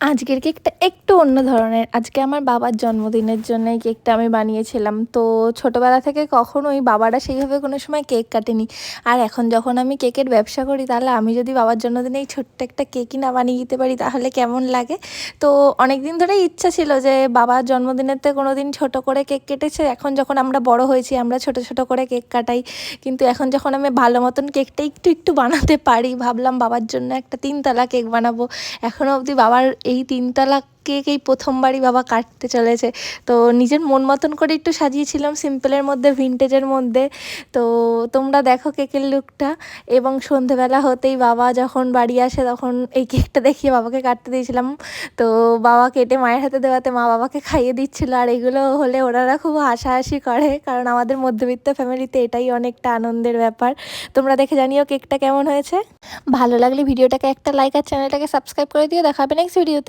আজকের কেকটা একটু অন্য ধরনের। আজকে আমার বাবার জন্মদিনের জন্য এই কেকটা আমি বানিয়েছিলাম। তো ছোটোবেলা থেকে কখনোই বাবারা সেইভাবে কোনো সময় কেক কাটেনি। আর এখন যখন আমি কেকের ব্যবসা করি, তাহলে আমি যদি বাবার জন্মদিনে এই ছোট্ট একটা কেকই না বানিয়ে দিতে পারি তাহলে কেমন লাগে? তো অনেকদিন ধরেই ইচ্ছা ছিল যে বাবার জন্মদিনেতে কোনোদিন ছোট করে কেক কেটেছে। এখন যখন আমরা বড় হয়েছি আমরা ছোট, ছোট করে কেক কাটাই। কিন্তু এখন যখন আমি ভালো মতন কেকটা একটু বানাতে পারি, ভাবলাম বাবার জন্য একটা ৩ তলা কেক বানাবো। এখনও অবধি বাবার এই ৩ তলা কেক এই প্রথমবারই বাবা কাটতে চলেছে। তো নিজের মন মতন করে একটু সাজিয়েছিলাম সিম্পলের মধ্যে, ভিন্টেজের মধ্যে। তো তোমরা দেখো কেকের লুকটা। এবং সন্ধেবেলা হতেই বাবা যখন বাড়ি আসে তখন এই কেকটা দেখিয়ে বাবাকে কাটতে দিয়েছিলাম। তো বাবা কেটে মায়ের হাতে দেওয়াতে মা বাবাকে খাইয়ে দিচ্ছিলো। আর এগুলো হলে ওনারা খুব হাসাহাসি করে, কারণ আমাদের মধ্যবিত্ত ফ্যামিলিতে এটাই অনেকটা আনন্দের ব্যাপার। তোমরা দেখে জানিও কেকটা কেমন হয়েছে। ভালো লাগলে ভিডিওটাকে একটা লাইক আর চ্যানেলটাকে সাবস্ক্রাইব করে দিও। দেখা হবে নেক্সট ভিডিওতে।